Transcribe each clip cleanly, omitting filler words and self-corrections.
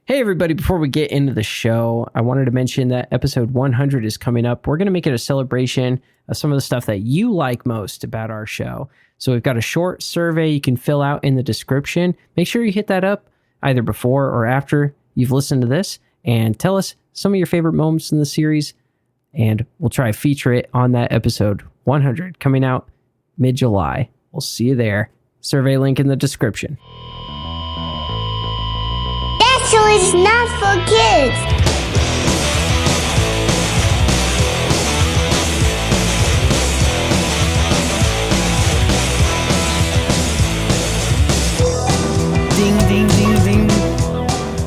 Hey, everybody, before we get into the show, I wanted to mention that episode 100 is coming up. We're going to make it a celebration of some of the stuff that you like most about our show. So we've got a short survey you can fill out in the description. Make sure you hit that up either before or after you've listened to this and tell us some of your favorite moments in the series, and we'll try to feature it on that episode 100 coming out mid-July. We'll see you there. Survey link in the description. So it's not for kids. Ding, ding, ding, ding.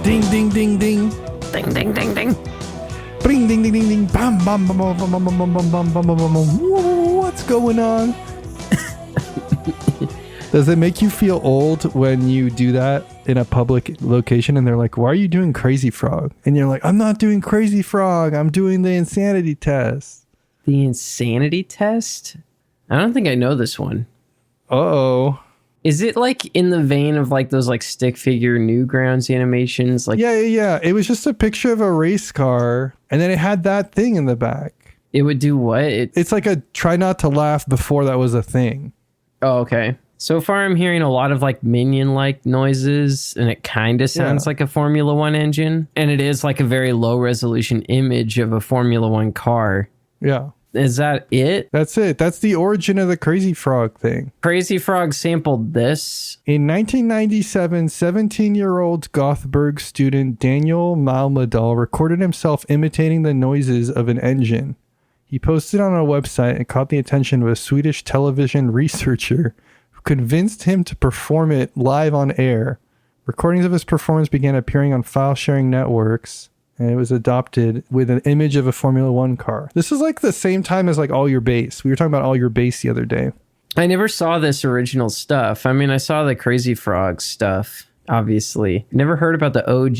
Ding, ding, ding, ding. Ding, ding, ding, ding. Bring, ding, ding, ding, ding. Bam, bam, bam, bam, bam, bam, bam, bam, bam, bam, bam, bam. What's going on? Does it make you feel old when you do that in a public location and they're like, why are you doing Crazy Frog? And you're like, I'm not doing Crazy Frog. I'm doing the insanity test. The insanity test? I don't think I know this one. Uh-oh. Is it like in the vein of like those like stick figure Newgrounds animations? Like Yeah. It was just a picture of a race car and then it had that thing in the back. It would do what? It's like a try not to laugh before that was a thing. Oh, okay. So far, I'm hearing a lot of like minion-like noises, and it kind of sounds like a Formula One engine. And it is like a very low-resolution image of a Formula One car. Yeah. Is that it? That's it. That's the origin of the Crazy Frog thing. Crazy Frog sampled this. In 1997, 17-year-old Gothberg student Daniel Malmedal recorded himself imitating the noises of an engine. He posted on a website and caught the attention of a Swedish television researcher who convinced him to perform it live on air. Recordings of his performance began appearing on file-sharing networks, and it was adopted with an image of a Formula One car. This is like the same time as like All Your Bass. We were talking about All Your Bass the other day. I never saw this original stuff. I mean, I saw the Crazy Frog stuff, obviously. Never heard about the OG.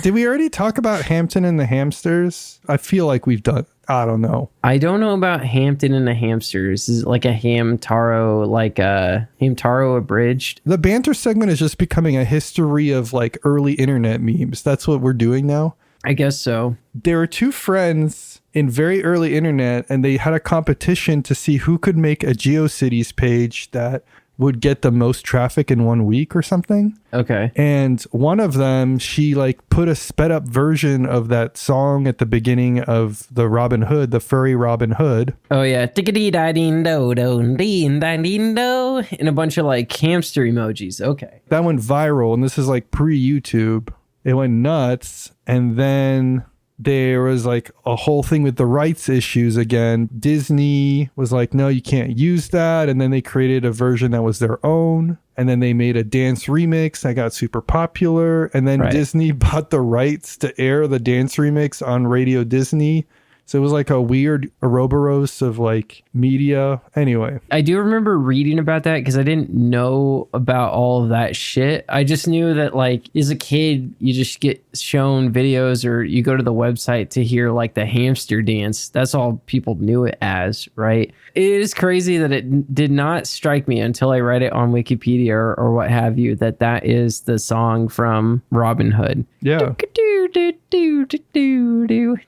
Did we already talk about Hampton and the Hamsters? I feel like we've done. I don't know. I don't know about Hampton and the Hamsters. Is it like a Hamtaro, like a Hamtaro abridged? The banter segment is just becoming a history of like early internet memes. That's what we're doing now. I guess so. There were two friends in very early internet, and they had a competition to see who could make a GeoCities page that would get the most traffic in 1 week or something. Okay. And one of them, she like put a sped up version of that song at the beginning of the Robin Hood, the furry Robin Hood. Oh yeah. Tickety-da-ding-do-do-ding-da-ding-do. And a bunch of like hamster emojis. Okay. That went viral, and this is like pre-YouTube. It went nuts. And then there was like a whole thing with the rights issues again. Disney was like, no, you can't use that. And then they created a version that was their own. And then they made a dance remix that got super popular. And then Disney bought the rights to air the dance remix on Radio Disney. So it was like a weird Ouroboros of like media. Anyway. I do remember reading about that because I didn't know about all of that shit. I just knew that like as a kid, you just get shown videos or you go to the website to hear like the hamster dance. That's all people knew it as, right? It is crazy that it did not strike me until I read it on Wikipedia or what have you, that is the song from Robin Hood. Yeah.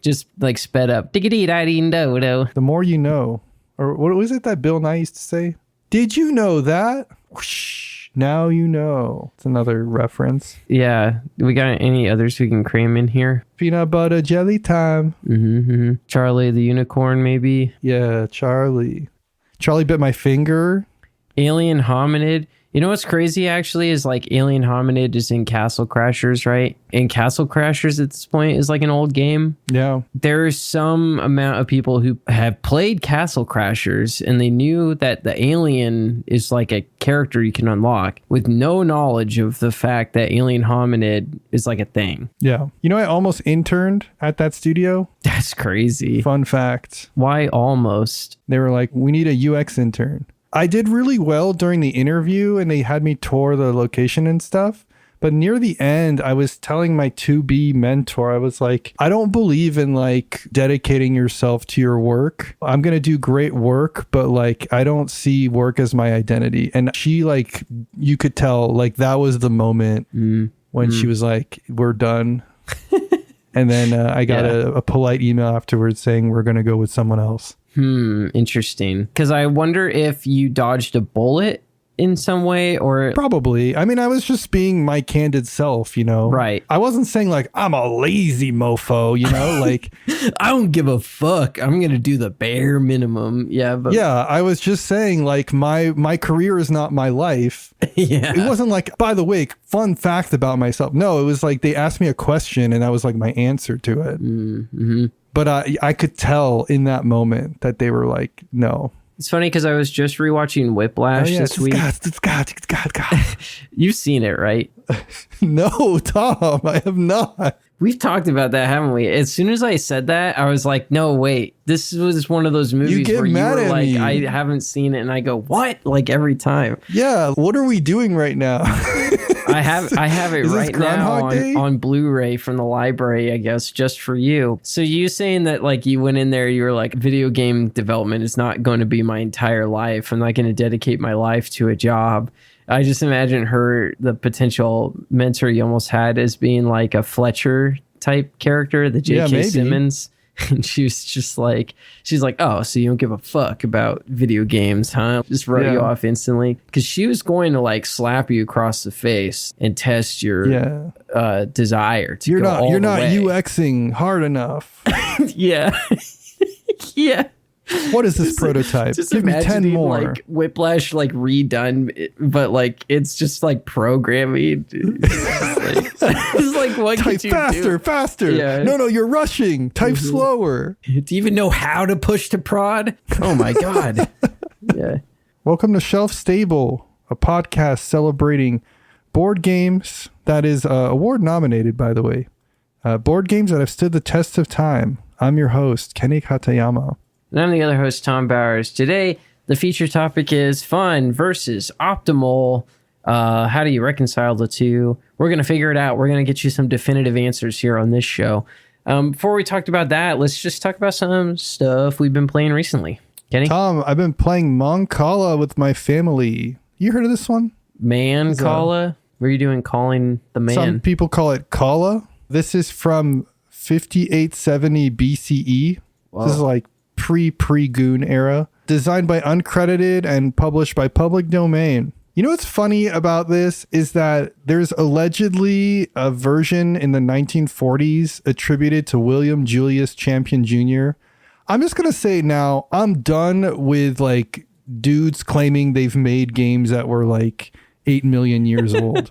Just like sped up. The more you know. Or what was it that Bill Nye used to say? Did you know that? Whoosh, now you know. It's another reference. Yeah. We got any others we can cram in here? Peanut butter jelly time. Mm-hmm. Charlie the unicorn, maybe? Yeah, Charlie. Charlie bit my finger. Alien hominid. You know what's crazy actually is like Alien Hominid is in Castle Crashers, right? And Castle Crashers at this point is like an old game. Yeah. There's some amount of people who have played Castle Crashers and they knew that the alien is like a character you can unlock with no knowledge of the fact that Alien Hominid is like a thing. Yeah. You know, I almost interned at that studio. That's crazy. Fun fact. Why almost? They were like, we need a UX intern. I did really well during the interview and they had me tour the location and stuff. But near the end, I was telling my 2B mentor, I was like, I don't believe in like dedicating yourself to your work. I'm going to do great work, but like, I don't see work as my identity. And she like, you could tell like that was the moment when she was like, we're done. And then I got a polite email afterwards saying we're going to go with someone else. Interesting. Because I wonder if you dodged a bullet in some way or... Probably. I mean, I was just being my candid self, you know? Right. I wasn't saying like, I'm a lazy mofo, you know? Like... I don't give a fuck. I'm going to do the bare minimum. Yeah, but... Yeah, I was just saying like, my career is not my life. Yeah. It wasn't like, by the way, fun fact about myself. No, it was like they asked me a question and that was like my answer to it. Mm-hmm. But I could tell in that moment that they were like, no. It's funny because I was just rewatching Whiplash this week. You've seen it, right? No, Tom, I have not. We've talked about that, haven't we? As soon as I said that, I was like, no, wait. This was one of those movies where you were like, me. I haven't seen it. And I go, what? Like every time. Yeah. What are we doing right now? I have it right now on Blu-ray from the library, I guess, just for you. So you saying that like you went in there, you were like, video game development is not going to be my entire life. I'm not going to dedicate my life to a job. I just imagine the potential mentor you almost had as being like a Fletcher type character, the J.K. Simmons. And she was just like, she's like, oh, so you don't give a fuck about video games, huh? Just wrote you off instantly. Because she was going to like slap you across the face and test your desire to you're go not all you're the not way. UXing hard enough. Yeah. Yeah. What is this prototype? Just Give me 10 more. Like Whiplash, like redone, but like it's just like programming. It's like what Type could you faster. Yeah. No, you're rushing. Type slower. do? Do you even know how to push to prod? Oh my god. Yeah. Welcome to Shelf Stable, a podcast celebrating board games that is award nominated, by the way. Board games that have stood the test of time. I'm your host, Kenny Katayama. And I'm the other host, Tom Bowers. Today, the feature topic is fun versus optimal. How do you reconcile the two? We're going to figure it out. We're going to get you some definitive answers here on this show. Before we talked about that, let's just talk about some stuff we've been playing recently. Kenny? Tom, I've been playing Mancala with my family. You heard of this one? Mancala? What are you doing calling the man? Some people call it Kala. This is from 5870 BCE. Wow. This is like pre-Goon era. Designed by Uncredited and published by Public Domain. You know what's funny about this is that there's allegedly a version in the 1940s attributed to William Julius Champion Jr. I'm just going to say now, I'm done with like dudes claiming they've made games that were like 8 million years old.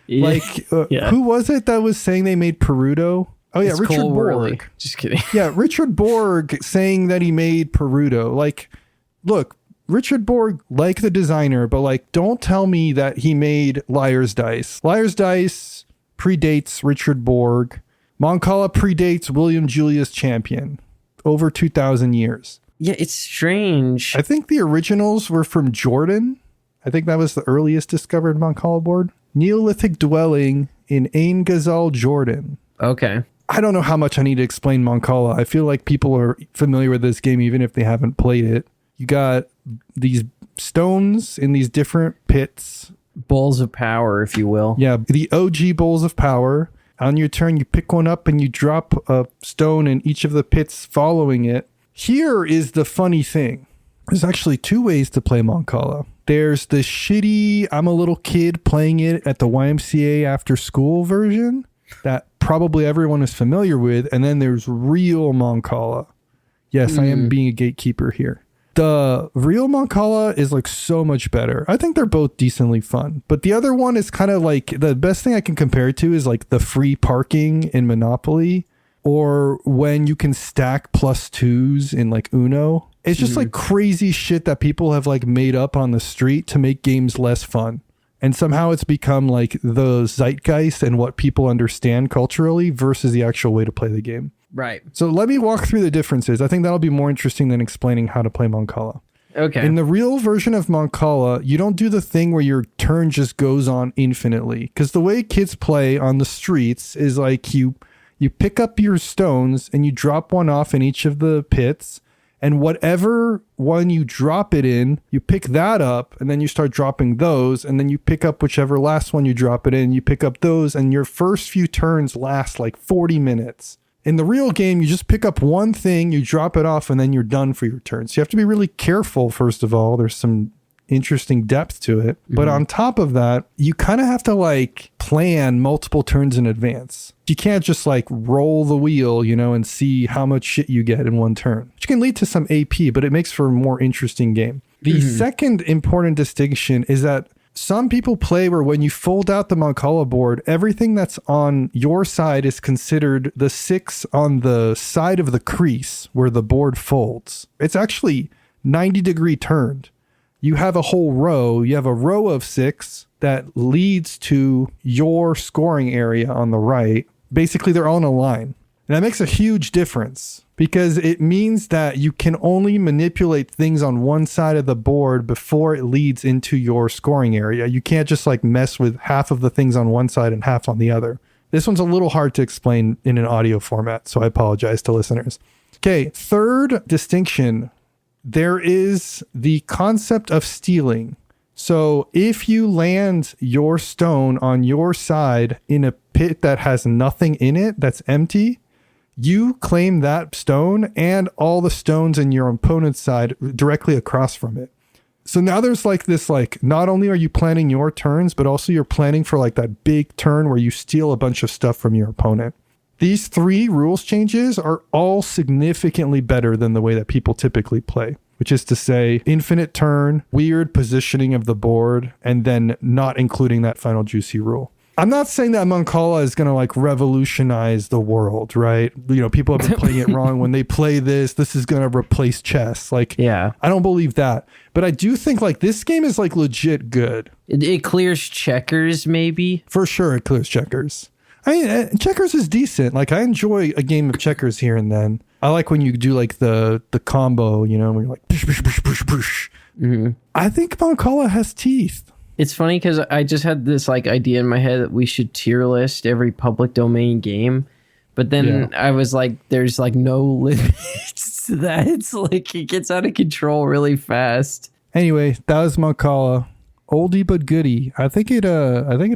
Who was it that was saying they made Perudo? Oh yeah, it's Richard Borg. Worley. Just kidding. Yeah, Richard Borg saying that he made Perudo. Like, look, Richard Borg, like the designer, but like, don't tell me that he made Liar's Dice. Liar's Dice predates Richard Borg. Mancala predates William Julius Champion. Over 2,000 years. Yeah, it's strange. I think the originals were from Jordan. I think that was the earliest discovered Mancala board. Neolithic dwelling in Ain Ghazal, Jordan. Okay. I don't know how much I need to explain Mancala. I feel like people are familiar with this game even if they haven't played it. You got these stones in these different pits. Bowls of power, if you will. Yeah, the OG bowls of power. On your turn, you pick one up and you drop a stone in each of the pits following it. Here is the funny thing. There's actually two ways to play Mancala. There's the shitty, I'm a little kid playing it at the YMCA after school version that probably everyone is familiar with. And then there's real Mancala. Yes, I am being a gatekeeper here. The real Mancala is like so much better. I think they're both decently fun. But the other one is kind of like, the best thing I can compare it to is like the free parking in Monopoly, or when you can stack +2s in like Uno. It's just like crazy shit that people have like made up on the street to make games less fun. And somehow it's become like the zeitgeist and what people understand culturally versus the actual way to play the game. Right. So let me walk through the differences. I think that'll be more interesting than explaining how to play Mancala. Okay. In the real version of Mancala, you don't do the thing where your turn just goes on infinitely. Because the way kids play on the streets is like you pick up your stones and you drop one off in each of the pits. And whatever one you drop it in, you pick that up, and then you start dropping those, and then you pick up whichever last one you drop it in, you pick up those, and your first few turns last like 40 minutes. In the real game, you just pick up one thing, you drop it off, and then you're done for your turn. So you have to be really careful, first of all. There's some interesting depth to it. But on top of that, you kind of have to like plan multiple turns in advance. You can't just like roll the wheel, you know, and see how much shit you get in one turn, which can lead to some AP, but it makes for a more interesting game. The second important distinction is that some people play where when you fold out the Mancala board, everything that's on your side is considered the 6 on the side of the crease where the board folds. It's actually 90-degree turned. You have a whole row. You have a row of 6 that leads to your scoring area on the right. Basically, they're all in a line. And that makes a huge difference because it means that you can only manipulate things on one side of the board before it leads into your scoring area. You can't just like mess with half of the things on one side and half on the other. This one's a little hard to explain in an audio format, so I apologize to listeners. Okay, third distinction. There is the concept of stealing. So if you land your stone on your side in a pit that has nothing in it, that's empty, you claim that stone and all the stones in your opponent's side directly across from it. So now there's like this, like, not only are you planning your turns, but also you're planning for like that big turn where you steal a bunch of stuff from your opponent. These 3 rules changes are all significantly better than the way that people typically play, which is to say infinite turn, weird positioning of the board, and then not including that final juicy rule. I'm not saying that Mancala is going to like revolutionize the world, right? You know, people have been playing it wrong. When they play this is going to replace chess. Like, yeah, I don't believe that. But I do think like this game is like legit good. It clears checkers, maybe? For sure, it clears checkers. I mean, checkers is decent. Like, I enjoy a game of checkers here and then. I like when you do like the combo, you know, where you're like, push, push, push, push, push. I think Mancala has teeth. It's funny because I just had this like idea in my head that we should tier list every public domain game. But then I was like, there's like no limits to that. It's like it gets out of control really fast. Anyway, that was Mancala. Oldie but goodie. I think it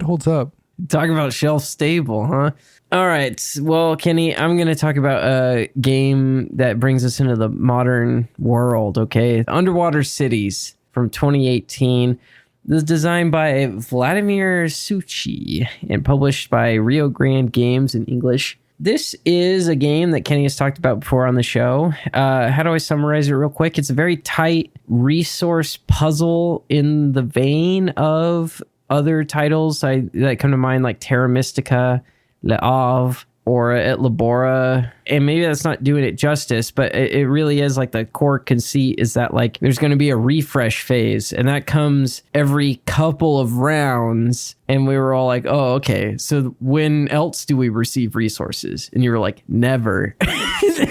holds up. Talk about shelf stable, huh? All right. Well, Kenny, I'm going to talk about a game that brings us into the modern world, okay? Underwater Cities from 2018. This is designed by Vladimír Suchý and published by Rio Grande Games in English. This is a game that Kenny has talked about before on the show. How do I summarize it real quick? It's a very tight resource puzzle in the vein of other titles that come to mind, like Terra Mystica, Le Havre, or Et Labora. And maybe that's not doing it justice, but it really is like the core conceit is that like there's going to be a refresh phase, and that comes every couple of rounds. And we were all like, oh, okay, so when else do we receive resources? And you were like, never.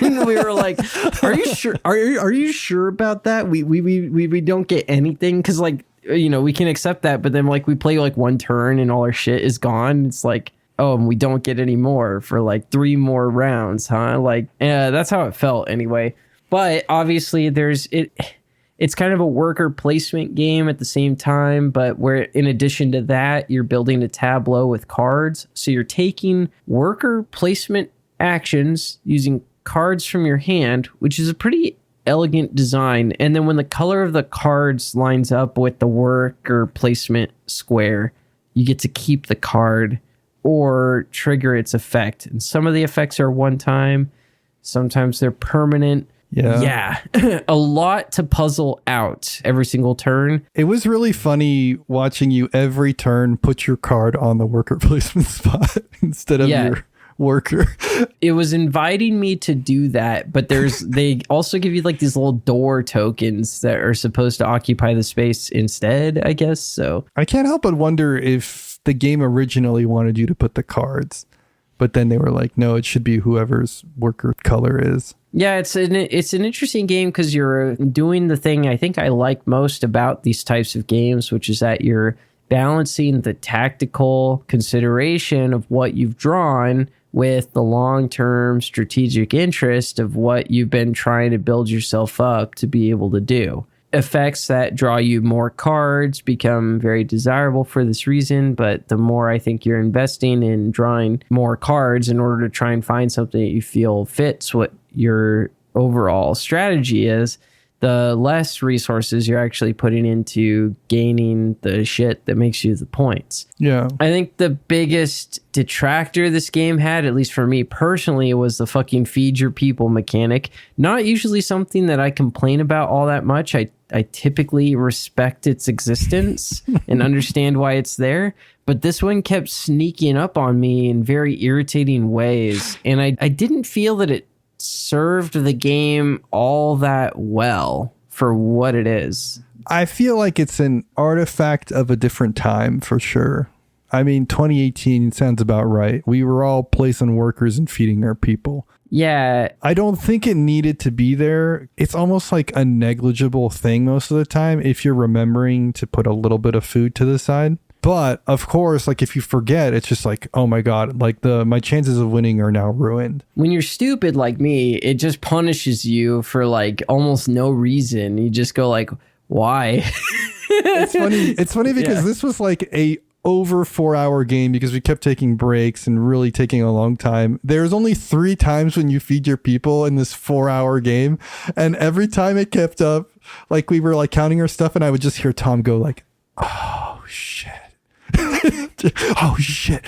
And we were like, are you sure? Are you sure about that? We don't get anything, because like, you know, we can accept that, but then like we play like one turn and all our shit is gone. It's like, oh, and we don't get any more for like 3 more rounds, huh? Like, that's how it felt anyway. But obviously it's kind of a worker placement game at the same time, but where in addition to that, you're building a tableau with cards. So you're taking worker placement actions using cards from your hand, which is a pretty elegant design. And then when the color of the cards lines up with the worker placement square, you get to keep the card or trigger its effect. And some of the effects are one time, sometimes they're permanent. Yeah. A lot to puzzle out every single turn. It was really funny watching you every turn put your card on the worker placement spot instead of your worker. It was inviting me to do that, but they also give you like these little door tokens that are supposed to occupy the space instead, I guess. So I can't help but wonder if the game originally wanted you to put the cards, but then they were like, no, it should be whoever's worker color is. Yeah, it's an interesting game because you're doing the thing I think I like most about these types of games, which is that you're balancing the tactical consideration of what you've drawn with the long-term strategic interest of what you've been trying to build yourself up to be able to do. Effects that draw you more cards become very desirable for this reason, but the more I think you're investing in drawing more cards in order to try and find something that you feel fits what your overall strategy is, the less resources you're actually putting into gaining the shit that makes you the points. Yeah. I think the biggest detractor this game had, at least for me personally, was the fucking feed your people mechanic. Not usually something that I complain about all that much. I typically respect its existence and understand why it's there. But this one kept sneaking up on me in very irritating ways. And I didn't feel that it served the game all that well for what it is. I feel like it's an artifact of a different time for sure. I mean, 2018 sounds about right. We were all placing workers and feeding our people. Yeah. I don't think it needed to be there. It's almost like a negligible thing most of the time if you're remembering to put a little bit of food to the side. But of course, like if you forget, it's just like, oh my God, like my chances of winning are now ruined. When you're stupid like me, it just punishes you for like almost no reason. You just go like, why? It's funny because this was like a over 4-hour game because we kept taking breaks and really taking a long time. There's only 3 times when you feed your people in this 4-hour game. And every time it kept up, like we were like counting our stuff and I would just hear Tom go like, oh shit. Oh shit.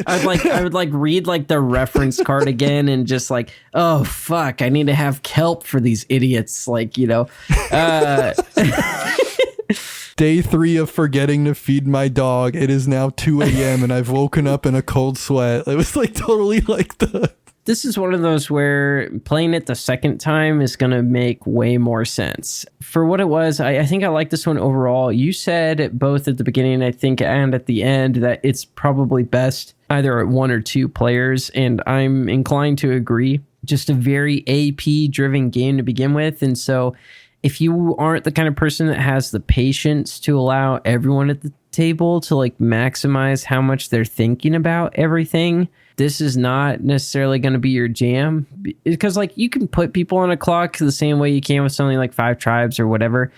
I would like read like the reference card again and just like, oh fuck, I need to have kelp for these idiots. Like, you know, Day 3 of forgetting to feed my dog. It is now 2 a.m. and I've woken up in a cold sweat. It was like totally like This is one of those where playing it the second time is going to make way more sense. For what it was, I think I like this one overall. You said both at the beginning, I think, and at the end that it's probably best either at 1 or 2 players, and I'm inclined to agree. Just a very AP-driven game to begin with, and so if you aren't the kind of person that has the patience to allow everyone at the table to like maximize how much they're thinking about everything, this is not necessarily going to be your jam, because like you can put people on a clock the same way you can with something like 5 Tribes or whatever.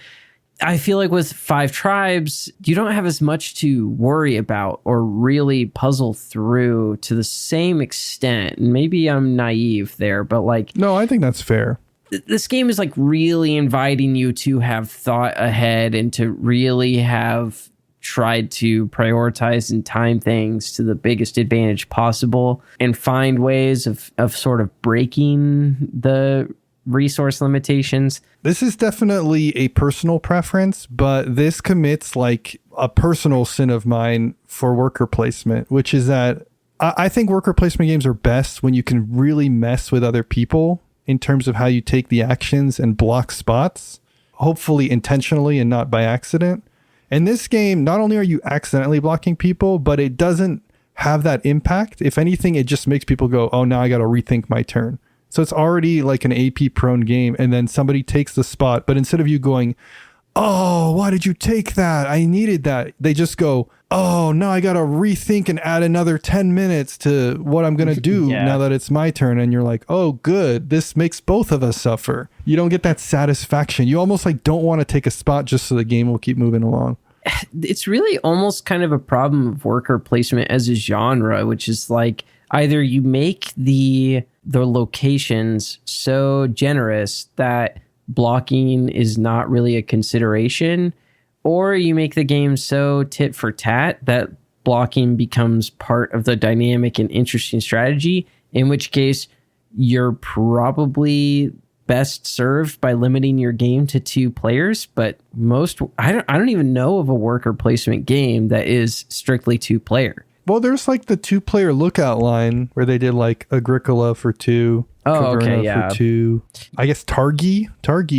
I feel like with 5 Tribes, you don't have as much to worry about or really puzzle through to the same extent. And maybe I'm naive there, but like... No, I think that's fair. This game is like really inviting you to have thought ahead and to really have tried to prioritize and time things to the biggest advantage possible and find ways of sort of breaking the resource limitations. This is definitely a personal preference, but this commits like a personal sin of mine for worker placement, which is that I think worker placement games are best when you can really mess with other people in terms of how you take the actions and block spots, hopefully intentionally and not by accident. In this game, not only are you accidentally blocking people, but it doesn't have that impact. If anything, it just makes people go, oh, now I got to rethink my turn. So it's already like an AP prone game. And then somebody takes the spot. But instead of you going, oh, why did you take that? I needed that. They just go, oh, now I got to rethink and add another 10 minutes to what I'm going to do now that it's my turn. And you're like, oh, good. This makes both of us suffer. You don't get that satisfaction. You almost like don't want to take a spot just so the game will keep moving along. It's really almost kind of a problem of worker placement as a genre, which is like either you make the locations so generous that blocking is not really a consideration, or you make the game so tit for tat that blocking becomes part of the dynamic and interesting strategy, in which case you're probably best served by limiting your game to 2 players. But I don't even know of a worker placement game that is strictly 2 player. Well, there's like the 2-player lookout line where they did like Agricola for 2. Oh, okay, yeah. For 2. I guess Targi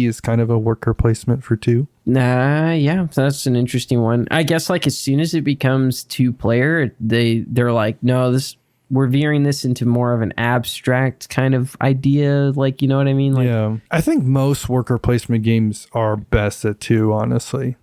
is kind of a worker placement for 2. Nah, yeah, that's an interesting one. I guess like as soon as it becomes 2-player, they're like, no, we're veering this into more of an abstract kind of idea. Like, you know what I mean? Like, yeah, I think most worker placement games are best at 2, honestly,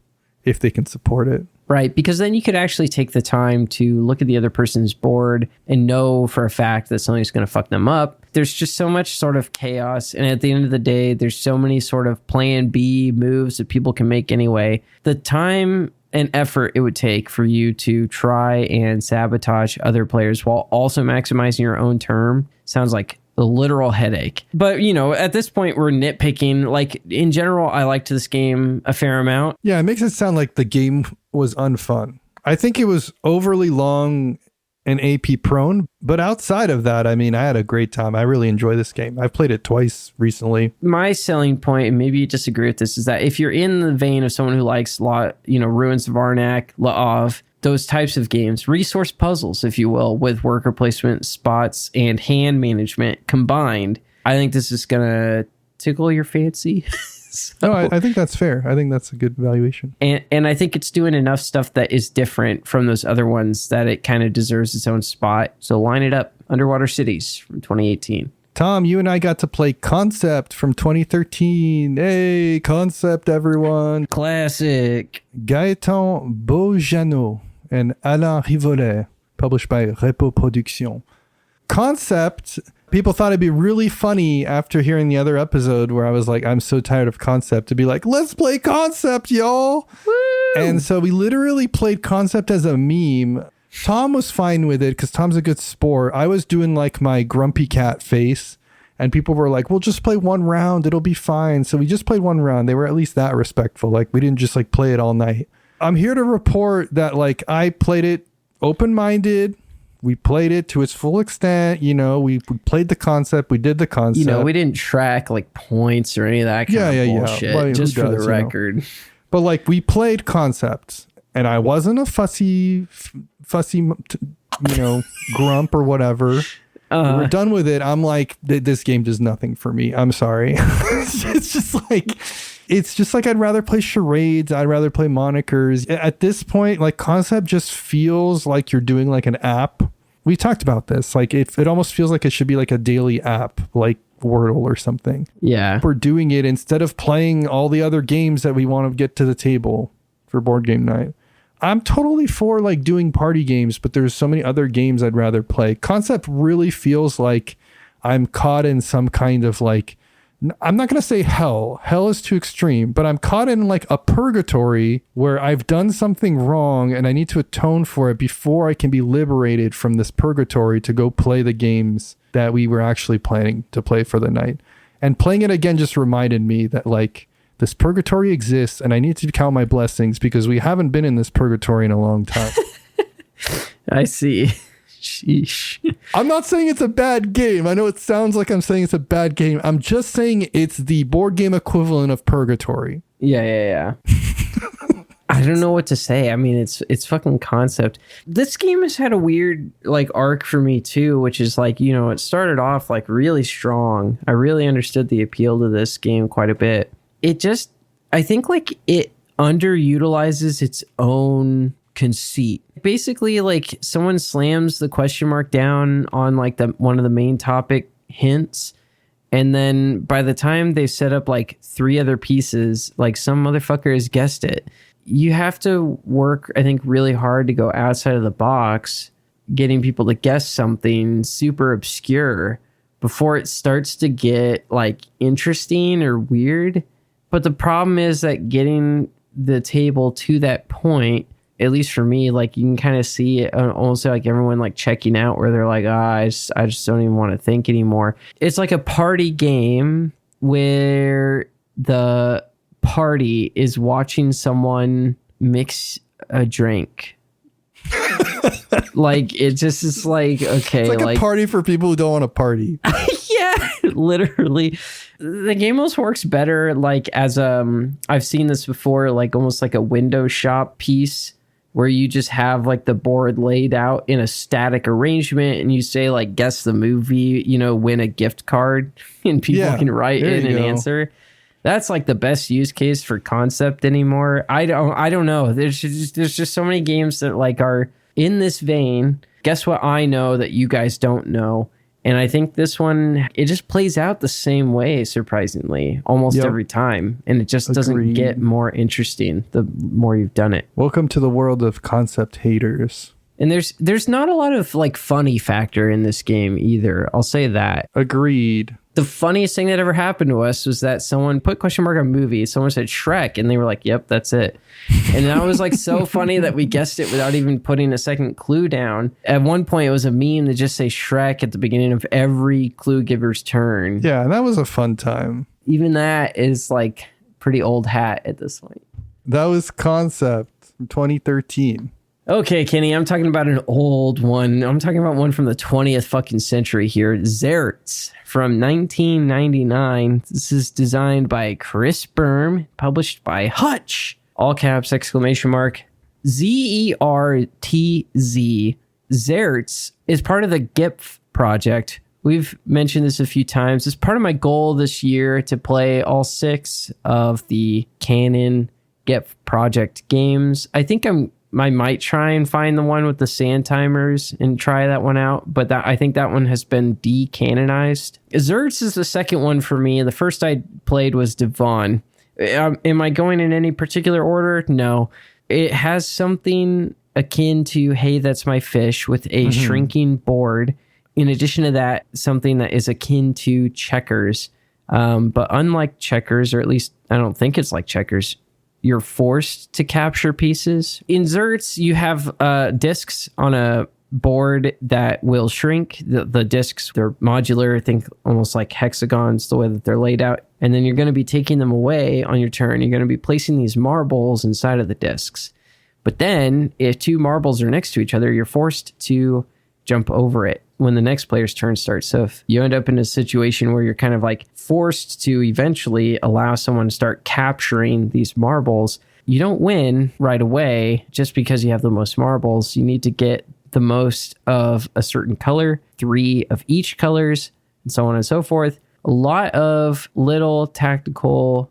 if they can support it. Right, because then you could actually take the time to look at the other person's board and know for a fact that something's going to fuck them up. There's just so much sort of chaos. And at the end of the day, there's so many sort of plan B moves that people can make anyway. The time and effort it would take for you to try and sabotage other players while also maximizing your own term sounds like a literal headache. But, you know, at this point, we're nitpicking. Like, in general, I liked this game a fair amount. Yeah, it makes it sound like the game was unfun. I think it was overly long and AP prone. But outside of that, I mean, I had a great time. I really enjoy this game. I've played it twice recently. My selling point, and maybe you disagree with this, is that if you're in the vein of someone who likes, Ruins of Arnak, La'ov, those types of games, resource puzzles, if you will, with worker placement, spots, and hand management combined, I think this is going to tickle your fancy. No, I think that's fair. I think that's a good valuation. And I think it's doing enough stuff that is different from those other ones that it kind of deserves its own spot. So line it up. Underwater Cities from 2018. Tom, you and I got to play Concept from 2013. Hey, Concept, everyone. Classic. Gaëtan Beaujannot and Alain Rivollet, published by Repos Productions. Concept, people thought it'd be really funny after hearing the other episode where I was like, I'm so tired of Concept, to be like, let's play Concept, y'all. Woo! And so we literally played Concept as a meme. Tom was fine with it because Tom's a good sport. I was doing like my grumpy cat face and people were like, we'll just play one round. It'll be fine. So we just played one round. They were at least that respectful. Like we didn't just like play it all night. I'm here to report that like I played it open-minded. We played it to its full extent. You know, we played the concept. We did the concept. You know, we didn't track like points or any of that kind of bullshit. Well, just for the record. But like we played concepts and I wasn't a fussy, grump or whatever. We're done with it. I'm like, this game does nothing for me. I'm sorry. It's just like I'd rather play charades. I'd rather play monikers. At this point, like Concept just feels like you're doing like an app. We talked about this. Like it almost feels like it should be like a daily app, like Wordle or something. Yeah. We're doing it instead of playing all the other games that we want to get to the table for board game night. I'm totally for like doing party games, but there's so many other games I'd rather play. Concept really feels like I'm caught in some kind of like, I'm not going to say hell. Hell is too extreme, but I'm caught in like a purgatory where I've done something wrong and I need to atone for it before I can be liberated from this purgatory to go play the games that we were actually planning to play for the night. And playing it again just reminded me that like this purgatory exists and I need to count my blessings because we haven't been in this purgatory in a long time. I see. Sheesh. I'm not saying it's a bad game. I know it sounds like I'm saying it's a bad game. I'm just saying it's the board game equivalent of purgatory. Yeah. I don't know what to say. I mean, it's fucking Concept. This game has had a weird like arc for me too, which is like, you know, it started off like really strong. I really understood the appeal to this game quite a bit. I think like it underutilizes its own conceit. Basically, like someone slams the question mark down on like one of the main topic hints, and then by the time they've set up like 3 other pieces, like some motherfucker has guessed it. You have to work, I think, really hard to go outside of the box, getting people to guess something super obscure before it starts to get like interesting or weird. But the problem is that getting the table to that point, at least for me, like you can kind of see it almost like everyone like checking out where they're like, I just don't even want to think anymore. It's like a party game where the party is watching someone mix a drink. Like it just is like, okay. It's like a party for people who don't want to party. Yeah, literally. The game almost works better like as I've seen this before, like almost like a window shop piece where you just have like the board laid out in a static arrangement and you say like guess the movie, you know, win a gift card and people can write in an answer. That's like the best use case for Concept anymore. I don't know. There's just so many games that like are in this vein. Guess what I know that you guys don't know. And I think this one, it just plays out the same way, surprisingly, almost every time. And it just doesn't get more interesting the more you've done it. Welcome to the world of concept haters. And there's not a lot of like funny factor in this game either. I'll say that. Agreed. The funniest thing that ever happened to us was that someone put question mark on movie. Someone said Shrek, and they were like, "Yep, that's it." And that was like so funny that we guessed it without even putting a second clue down. At one point, it was a meme to just say Shrek at the beginning of every clue giver's turn. Yeah, that was a fun time. Even that is like pretty old hat at this point. That was Concept from 2013. Okay, Kenny, I'm talking about an old one. I'm talking about one from the 20th fucking century here. ZÈRTZ from 1999. This is designed by Kris Burm, published by HUCH. All caps, exclamation mark. ZERTZ. ZÈRTZ is part of the GIPF project. We've mentioned this a few times. It's part of my goal this year to play all 6 of the canon GIPF project games. I think I might try and find the one with the sand timers and try that one out, but I think that one has been decanonized. ZÈRTZ is the second one for me. The first I played was Devon. Am I going in any particular order? No. It has something akin to Hey, That's My Fish with a shrinking board. In addition to that, something that is akin to checkers. But unlike checkers, or at least I don't think it's like checkers, you're forced to capture pieces. In ZÈRTZ, you have discs on a board that will shrink. The discs, they're modular, I think almost like hexagons, the way that they're laid out. And then you're going to be taking them away on your turn. You're going to be placing these marbles inside of the discs. But then, if 2 marbles are next to each other, you're forced to jump over it when the next player's turn starts. So if you end up in a situation where you're kind of like forced to eventually allow someone to start capturing these marbles, you don't win right away just because you have the most marbles. You need to get the most of a certain color, 3 of each colors, and so on and so forth. A lot of little tactical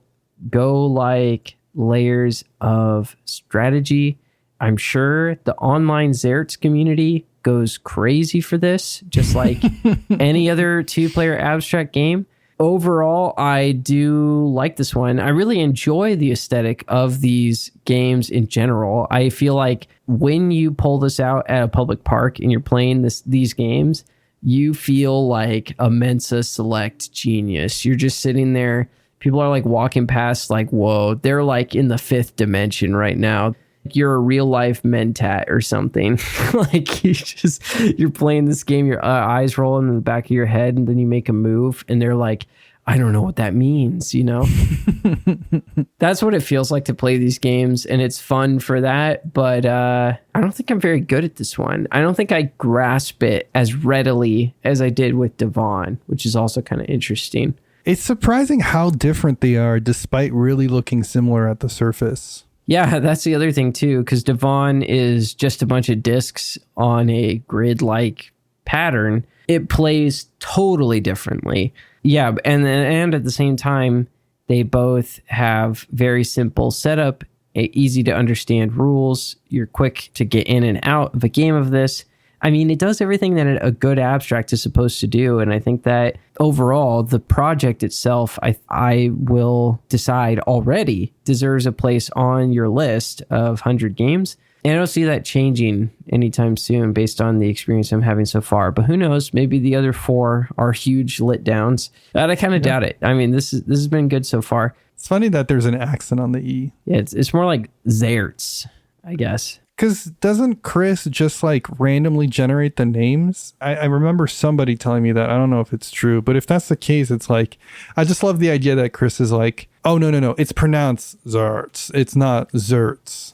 go-like layers of strategy. I'm sure the online ZÈRTZ community goes crazy for this, just like any other 2-player abstract game. Overall, I do like this one. I really enjoy the aesthetic of these games in general. I feel like when you pull this out at a public park and you're playing these games, you feel like a Mensa Select genius. You're just sitting there. People are like walking past like, whoa, they're like in the 5th dimension right now. You're a real life Mentat or something. Like you're playing this game, your eyes rolling in the back of your head, and then you make a move and they're like, I don't know what that means, you know? That's what it feels like to play these games, and it's fun for that, but I don't think I'm very good at this one. I don't think I grasp it as readily as I did with Devon, which is also kind of interesting. It's surprising how different they are despite really looking similar at the surface. Yeah, that's the other thing too, because Devon is just a bunch of discs on a grid-like pattern. It plays totally differently. Yeah, and at the same time, they both have very simple setup, easy to understand rules. You're quick to get in and out of a game of this. I mean, it does everything that a good abstract is supposed to do. And I think that overall, the project itself, I will decide already deserves a place on your list of 100 games. And I don't see that changing anytime soon based on the experience I'm having so far. But who knows? Maybe the other 4 are huge letdowns. But I kind of doubt it. I mean, this has been good so far. It's funny that there's an accent on the E. Yeah, it's more like ZÈRTZ, I guess. Because doesn't Kris just like randomly generate the names? I remember somebody telling me that. I don't know if it's true, but if that's the case, it's like, I just love the idea that Kris is like, oh, no, it's pronounced ZÈRTZ. It's not ZÈRTZ.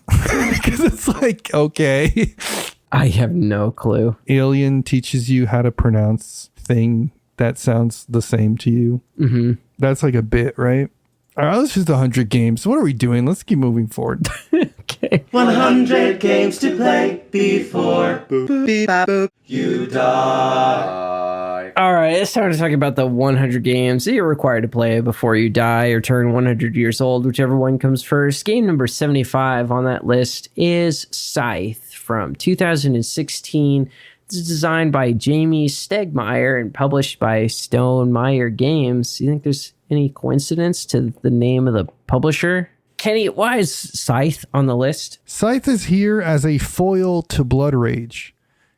Because it's like, okay. I have no clue. Alien teaches you how to pronounce thing that sounds the same to you. Mm-hmm. That's like a bit, right? All right, let's just 100 games. What are we doing? Let's keep moving forward. Okay. 100 games to play before you die. All right, it's time to talk about the 100 games that you're required to play before you die or turn 100 years old, whichever one comes first. Game number 75 on that list is Scythe from 2016. It's designed by Jamey Stegmaier and published by Stonemaier Games. Do you think there's any coincidence to the name of the publisher? Kenny, why is Scythe on the list? Scythe is here as a foil to Blood Rage.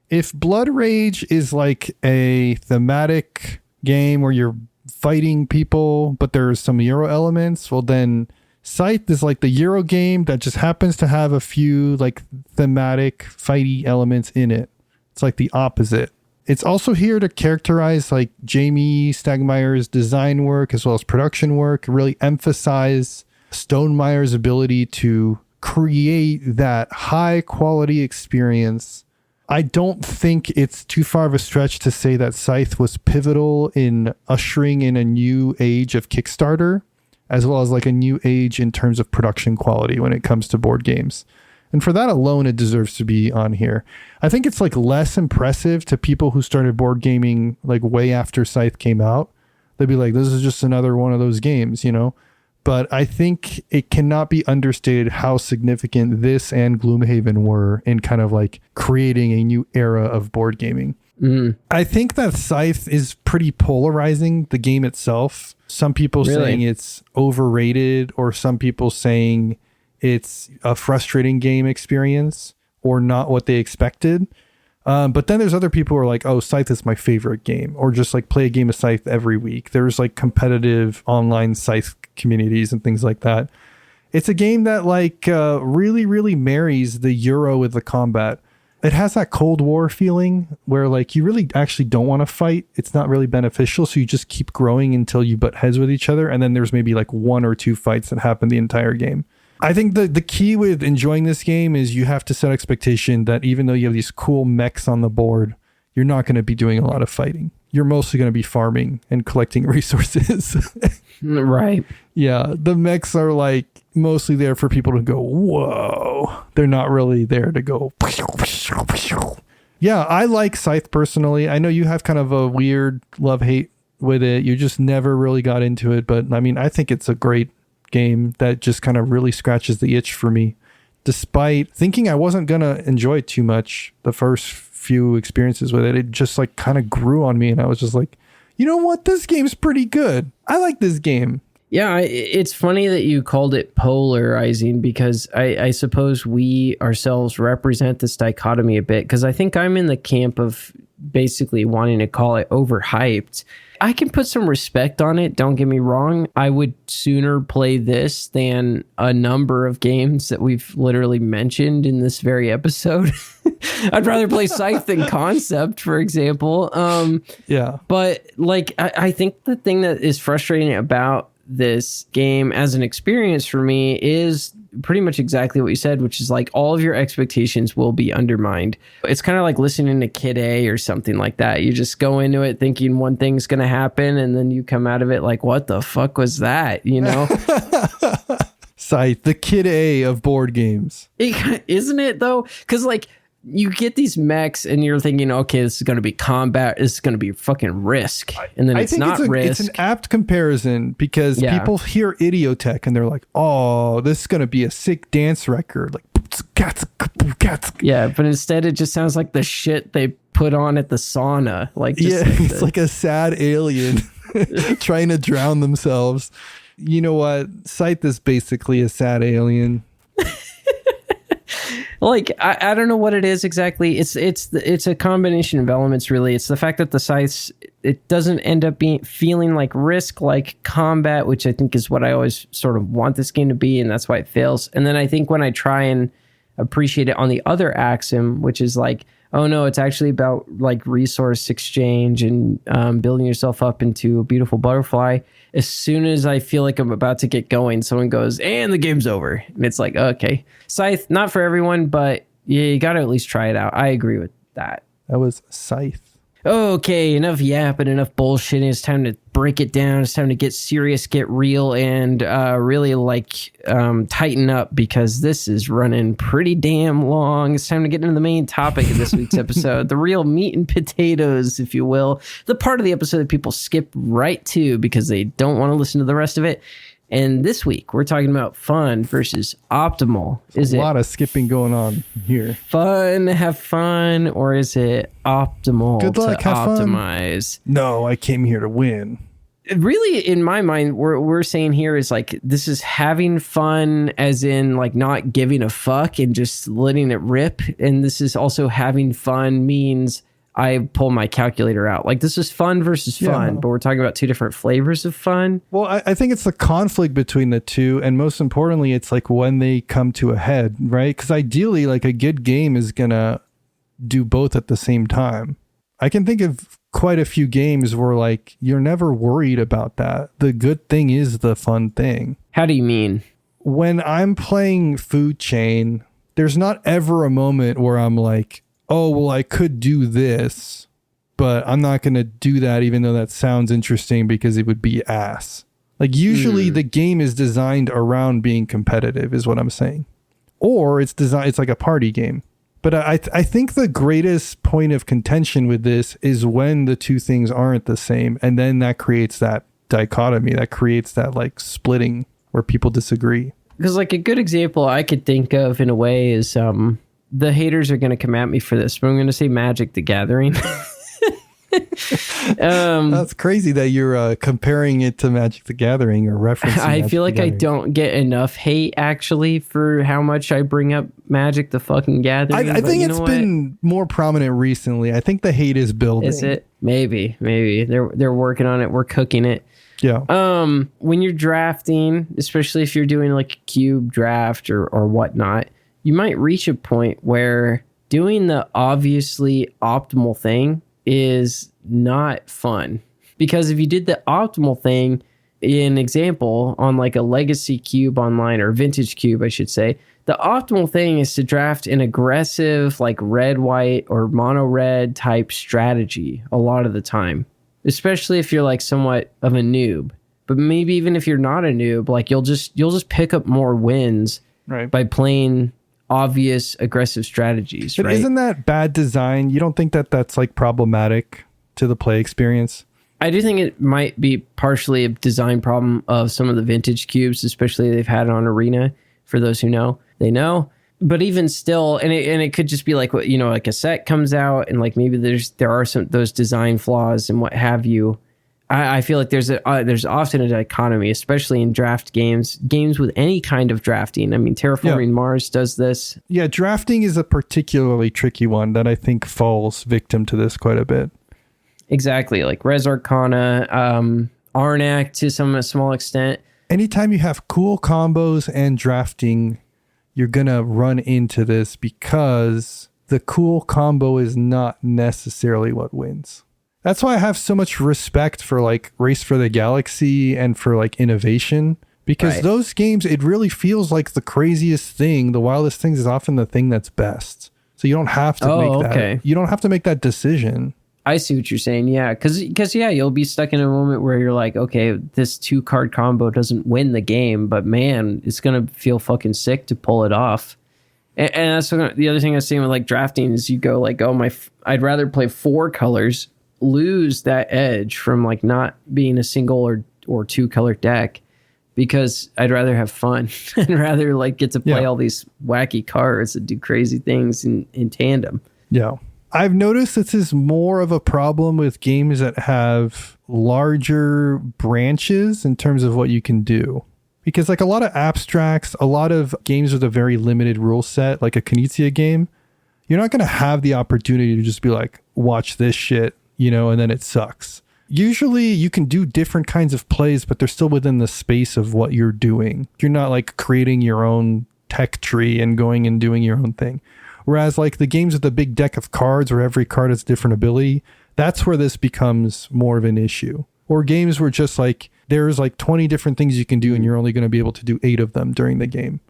If Blood Rage is like a thematic game where you're fighting people, but there's some Euro elements, well then Scythe is like the Euro game that just happens to have a few like thematic fighty elements in it. It's like the opposite. It's also here to characterize like Jamey Stegmaier's design work as well as production work, really emphasize Stonemaier's ability to create that high quality experience. I don't think it's too far of a stretch to say that Scythe was pivotal in ushering in a new age of Kickstarter, as well as like a new age in terms of production quality when it comes to board games. And for that alone, it deserves to be on here. I think it's like less impressive to people who started board gaming like way after Scythe came out. They'd be like, this is just another one of those games, you know? But I think it cannot be understated how significant this and Gloomhaven were in kind of like creating a new era of board gaming. I think that Scythe is pretty polarizing, the game itself. Some people saying it's overrated, or some people saying it's a frustrating game experience or not what they expected. But then there's other people who are like, oh, Scythe is my favorite game, or just like play a game of Scythe every week. There's like competitive online Scythe communities and things like that. It's a game that like really, really marries the Euro with the combat. It has that Cold War feeling where like you really actually don't want to fight. It's not really beneficial. So you just keep growing until you butt heads with each other. And then there's maybe like one or two fights that happen the entire game. I think the key with enjoying this game is you have to set expectation that even though you have these cool mechs on the board, you're not going to be doing a lot of fighting. You're mostly going to be farming and collecting resources. Right. Yeah. The mechs are like mostly there for people to go, whoa. They're not really there to go. Yeah. I like Scythe personally. I know you have kind of a weird love-hate with it. You just never really got into it. But I mean, I think it's a great game that just kind of really scratches the itch for me, despite thinking I wasn't gonna enjoy it too much. The first few experiences with it just like kind of grew on me, and I was just like, you know what, this game's pretty good. I like this game. Yeah, it's funny that you called it polarizing, because I suppose we ourselves represent this dichotomy a bit, because I think I'm in the camp of basically wanting to call it overhyped. I can put some respect on it, don't get me wrong. I would sooner play this than a number of games that we've literally mentioned in this very episode. I'd rather play Scythe than Concept, for example. Yeah. But like, I think the thing that is frustrating about this game as an experience for me is pretty much exactly what you said, which is like all of your expectations will be undermined. It's kind of like listening to Kid A or something like that. You just go into it thinking one thing's going to happen, and then you come out of it like, what the fuck was that? You know? Scythe, the Kid A of board games. Isn't it though? Because like, you get these mechs and you're thinking, okay, this is going to be combat. This is going to be fucking Risk. And then it's not Risk. It's an apt comparison, because people hear Idiotech and they're like, oh, this is going to be a sick dance record. Like, yeah, but instead it just sounds like the shit they put on at the sauna. Like, just it's like a sad alien trying to drown themselves. You know what? Scythe is basically a sad alien. Like, I don't know what it is exactly. It's a combination of elements, really. It's the fact that the Scythes, it doesn't end up feeling like Risk, like combat, which I think is what I always sort of want this game to be, and that's why it fails. And then I think when I try and appreciate it on the other axiom, which is like, oh no, it's actually about like resource exchange and building yourself up into a beautiful butterfly. As soon as I feel like I'm about to get going, someone goes, and the game's over. And it's like, okay. Scythe, not for everyone, but yeah, you got to at least try it out. I agree with that. That was Scythe. Okay, enough yapping, enough bullshitting. It's time to break it down. It's time to get serious, get real, and really like tighten up, because this is running pretty damn long. It's time to get into the main topic of this week's episode, the real meat and potatoes, if you will. The part of the episode that people skip right to because they don't want to listen to the rest of it. And this week, we're talking about fun versus optimal. Is a it lot of skipping going on here. fun, have fun, or is it optimal Good luck, to have fun. optimize? No, I came here to win. Really, in my mind, what we're saying here is like, this is having fun as in like not giving a fuck and just letting it rip. And this is also having fun means I pull my calculator out. Like, this is fun versus fun, but we're talking about two different flavors of fun. Well, I think it's the conflict between the two. And most importantly, it's like when they come to a head, right? Because ideally, like a good game is going to do both at the same time. I can think of quite a few games where like you're never worried about that. The good thing is the fun thing. How do you mean? When I'm playing Food Chain, there's not ever a moment where I'm like, oh, well, I could do this, but I'm not going to do that even though that sounds interesting because it would be ass. Like usually the game is designed around being competitive is what I'm saying. Or it's like a party game. But I think the greatest point of contention with this is when the two things aren't the same. And then that creates that dichotomy, that creates that like splitting where people disagree. Because like a good example I could think of in a way is the haters are going to come at me for this, but I'm going to say Magic the Gathering. That's crazy that you're comparing it to Magic the Gathering or referencing I feel like I don't get enough hate actually for how much I bring up Magic the fucking Gathering. I think it's been more prominent recently. I think the hate is building. Is it? Maybe they're working on it. We're cooking it. Yeah. When you're drafting, especially if you're doing like a cube draft or whatnot, you might reach a point where doing the obviously optimal thing is not fun. Because if you did the optimal thing, an example on like a legacy cube online or vintage cube, I should say, the optimal thing is to draft an aggressive like red, white or mono red type strategy a lot of the time, especially if you're like somewhat of a noob. But maybe even if you're not a noob, like you'll just pick up more wins by playing obvious aggressive strategies. But isn't that bad design? You don't think that that's like problematic to the play experience? I do think it might be partially a design problem of some of the vintage cubes, especially they've had it on Arena. For those who know, they know. But even still, and it could just be like, you know, like a set comes out and like maybe there are some those design flaws and what have you. I feel like there's often a dichotomy, especially in draft games with any kind of drafting. I mean, Terraforming Mars does this. Yeah, drafting is a particularly tricky one that I think falls victim to this quite a bit. Exactly, like Res Arcana, Arnak to some small extent. Anytime you have cool combos and drafting, you're going to run into this because the cool combo is not necessarily what wins. That's why I have so much respect for like Race for the Galaxy and for like innovation, because those games, it really feels like the craziest thing. The wildest things is often the thing that's best. So you don't have to make that. You don't have to make that decision. I see what you're saying. Yeah. Cause you'll be stuck in a moment where you're like, okay, this 2-card combo doesn't win the game, but man, it's going to feel fucking sick to pull it off. And that's the other thing I was saying with like drafting is you go like, oh I'd rather play 4 colors, lose that edge from like not being a single or 2-color deck, because I'd rather have fun and rather like get to play all these wacky cards that do crazy things in tandem. Yeah. I've noticed this is more of a problem with games that have larger branches in terms of what you can do. Because like a lot of abstracts, a lot of games with a very limited rule set, like a Knizia game, you're not going to have the opportunity to just be like, watch this shit, you know, and then it sucks. Usually you can do different kinds of plays, but they're still within the space of what you're doing. You're not like creating your own tech tree and going and doing your own thing. Whereas like the games with the big deck of cards where every card has a different ability, that's where this becomes more of an issue. Or games where just like there's like 20 different things you can do and you're only going to be able to do 8 of them during the game.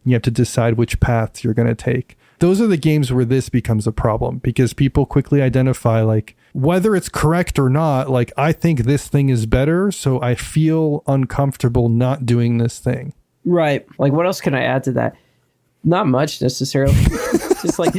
You have to decide which paths you're going to take. Those are the games where this becomes a problem, because people quickly identify like whether it's correct or not, like I think this thing is better, so I feel uncomfortable not doing this thing. Right. Like what else can I add to that? Not much necessarily. It's like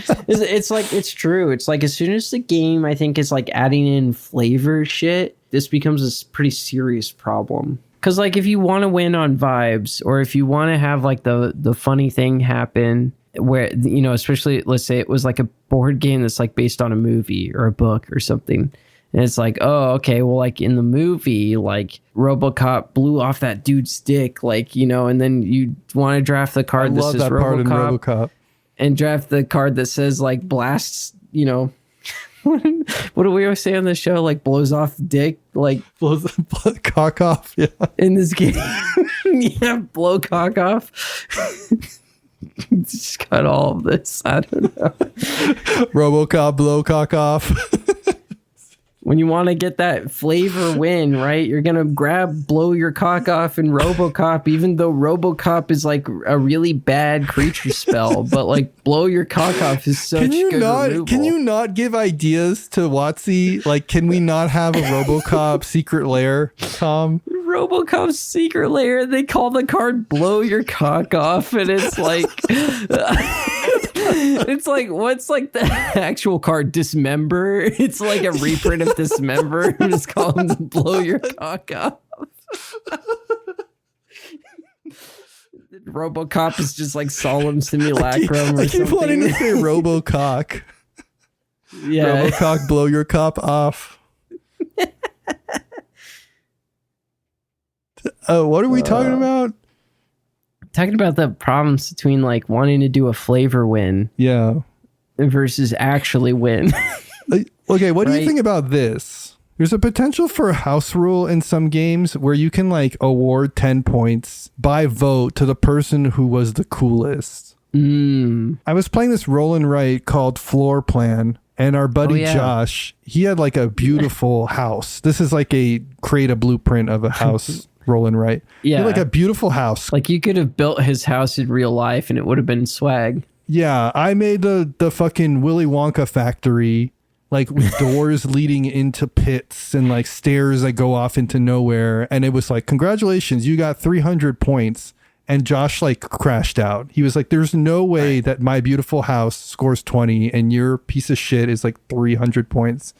it's true. It's like as soon as the game I think is like adding in flavor shit, this becomes a pretty serious problem. Because like if you want to win on vibes, or if you want to have like the funny thing happen, where especially let's say it was like a board game that's like based on a movie or a book or something, and it's like, oh, okay, well, like in the movie, like Robocop blew off that dude's dick, like, and then you want to draft the card that says Robocop, and draft the card that says like blasts, what do we always say on the show? Like blows off dick, like blows cock off. Yeah. In this game, yeah, blow cock off. Just got all of this. I don't know. Robocop, blow cock off. When you want to get that flavor win, right? You're going to blow your cock off in Robocop, even though Robocop is like a really bad creature spell, but like blow your cock off is such good removal. Can you not give ideas to Watsy? Like, can we not have a Robocop secret lair, Tom? Robocop's secret lair, they call the card blow your cock off, and it's like it's like, what's like the actual card? Dismember? It's like a reprint of Dismember. It's called blow your cock off. Robocop is just like solemn simulacrum or something. I keep wanting to say Robocock. Yeah. Robocock, blow your cop off. What are we talking about? Talking about the problems between like wanting to do a flavor win, versus actually win. Okay, what do you think about this? There's a potential for a house rule in some games where you can like award 10 points by vote to the person who was the coolest. I was playing this roll and write called Floor Plan, and our buddy Josh, he had like a beautiful house. This is like create a blueprint of a house. Rolling right. Yeah. Like a beautiful house. Like you could have built his house in real life and it would have been swag. Yeah. I made the fucking Willy Wonka factory, like with doors leading into pits and like stairs that go off into nowhere. And it was like, congratulations, you got 300 points. And Josh like crashed out. He was like, there's no way that my beautiful house scores 20 and your piece of shit is like 300 points.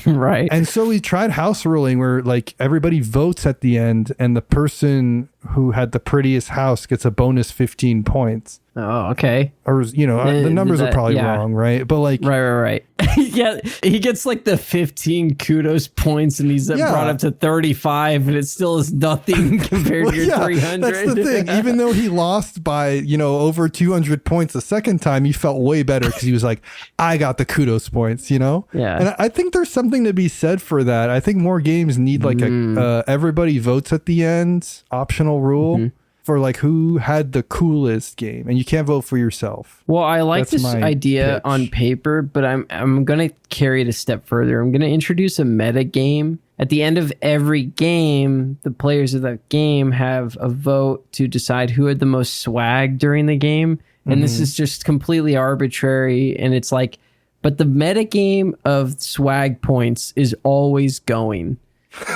Right. And so we tried house ruling where like everybody votes at the end and the person who had the prettiest house gets a bonus 15 points. Oh, okay. Or, the numbers are probably wrong, right? But like... Right. Yeah, he gets like the 15 kudos points and he's brought up to 35 and it still is nothing compared to your 300. That's the thing. Even though he lost by, over 200 points the second time, he felt way better because he was like, I got the kudos points, Yeah. And I think there's something to be said for that. I think more games need like everybody votes at the end optional rule. For like who had the coolest game, and you can't vote for yourself. Well, I like this idea on paper, but I'm gonna carry it a step further. I'm gonna introduce a meta game. At the end of every game, the players of that game have a vote to decide who had the most swag during the game, and this is just completely arbitrary. And it's like, but the meta game of swag points is always going.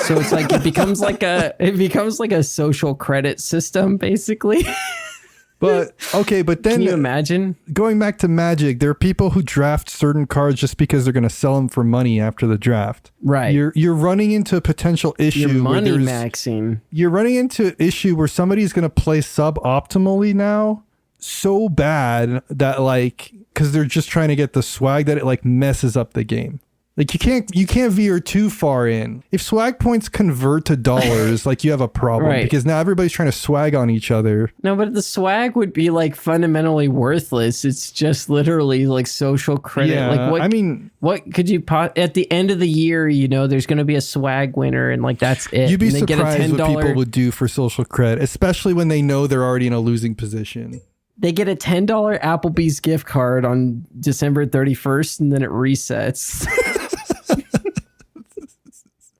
So it's like it becomes like a social credit system basically. But then can you imagine going back to Magic? There are people who draft certain cards just because they're going to sell them for money after the draft. Right. You're running into a potential issue. You're money maxing. You're running into an issue where somebody's going to play suboptimally now, so bad that like because they're just trying to get the swag that it like messes up the game. Like you can't veer too far in. If swag points convert to dollars, like you have a problem because now everybody's trying to swag on each other. No, but the swag would be like fundamentally worthless. It's just literally like social credit. Yeah, like what could you at the end of the year, there's going to be a swag winner and like that's it. You'd be and surprised what people would do for social credit, especially when they know they're already in a losing position. They get a $10 Applebee's gift card on December 31st and then it resets.